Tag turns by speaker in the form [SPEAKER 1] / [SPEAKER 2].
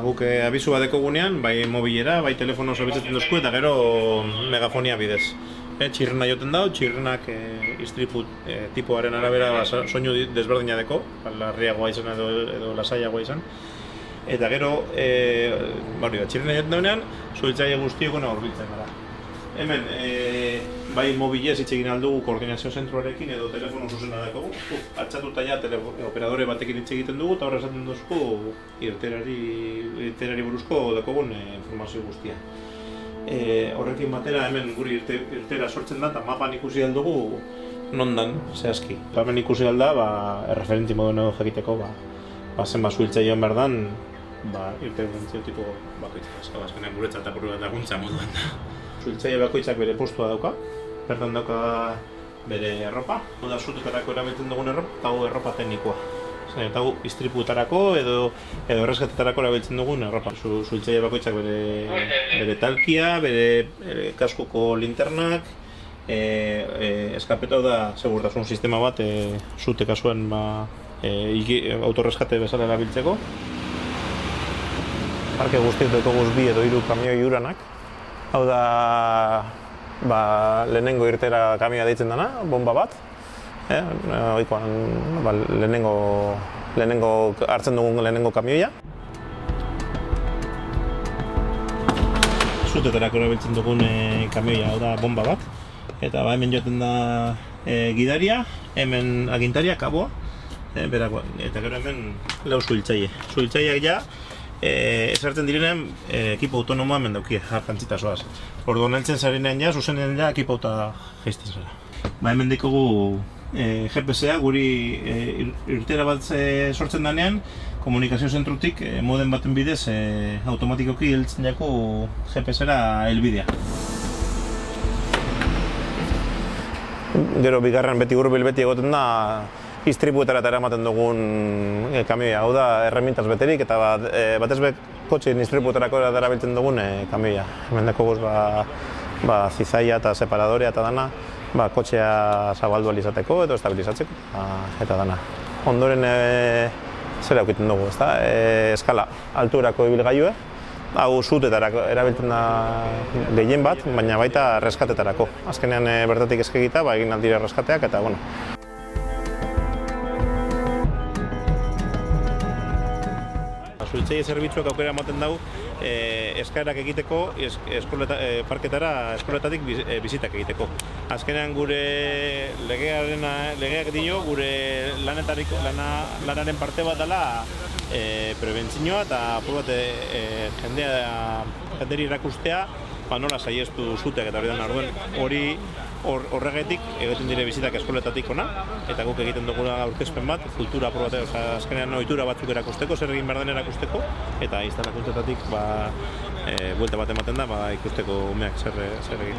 [SPEAKER 1] Guk abizu bat dekogunean, bai mobilera, bai telefono zerbitzatzen duzku eta gero megafonia bidez. Txirrena joten dau, txirrenak istripu tipoaren arabera soinu desberdina deko, larriagoa izan edo lasaiagoa izan. Eta gero, txirrena joten daunean, zuhiltzaile guztioko horbiltzen gara. Hemen, bai mobilez hitz egin aldugu koordinazio zentruarekin edo telefono zuzena dago. Atxatuta ja operadore batekin hitz egiten dugu eta horra esaten duzku irteerari buruzko dakogun informazio guztia. Horrekin batera hemen guri irteera sortzen da eta mapan ikusi aldugu nondan zehazki. Hemen ikusi alda, erreferentzi modu edo jakiteko zenba zuhiltzaile behar dan irteerentzio tipo bakoitzak. Azkenean guretzat apur bat laguntza moduan da. Zuhiltzaile bakoitzak bere postua dauka, bertan dauka bere erropa. Oda zutetarako erabiltzen dugun erropa, eta hau erropa teknikoa. Eta hau istriputarako edo erreskatetarako erabiltzen dugun erropa. Zuhiltzaile bakoitzak bere talkia, bere kaskoko linternak, eskapeta da segurtasun sistema bat zute kasuen autorreskate bezala erabiltzeko. Parke guztiak dekoguz 2 edo 3 kamioi uranak. Hau da lehenengo irtera kamioa deitzen dena, bomba bat. Lehenengo hartzen dugun lehenengo kamioia. Zutetarako erabiltzen dugun kamioia, hau da bomba bat. Eta hemen joaten da gidaria, hemen agintaria, kaboa. Eta gero hemen 4 zuhiltzaile. Zuhiltzaileak ja, esartzen direnean ekipo autonomoa hemen daukie, hartantzita zoaz. Orduan heltzen zarenean ja, zuzenean ja ekipo auta jaizten zara. Hemen dikogu GPS-a guri irtera bat sortzen danean, komunikazio zentrutik moden baten bidez automatikoki heltzen jako GPS-era helbidea. Gero bigarren beti hurbil beti egoten da istripuetara eta eramaten dugun kamioia, hau da erremintaz beterik eta batez kotxein istripuetarako erabiltzen dugun kamioia. Hemen dakoguz zizaia eta separadorea eta dana kotxea zabaldu izateko edo estabilizatzeko eta dana. Ondoren zera aukiten dugu, eskala, alturako ibilgailue. Hau zutetarako erabiltzen da gehien bat, baina baita reskatetarako. Azkenean bertatik eskegita, egin aldire reskateak eta Zuhiltzaile zerbitzuak aukera ematen dau eskaerak egiteko parketara eskoletatik bizitak egiteko. Azkenean gure legeak dio gure lanaren parte bat dela prebentzioa eta apur bat jenderi erakustea nola saiestu zuteak eta hori den horregatik egiten dire bizitak eskoletatik ona eta guk egiten dugula aurkezpen bat, kultura apur bat, azkenean ohitura batzuk erakusteko, zer egin behar den erakusteko eta instalakuntzetatik buelta bat ematen da ikusteko umeak zer egin.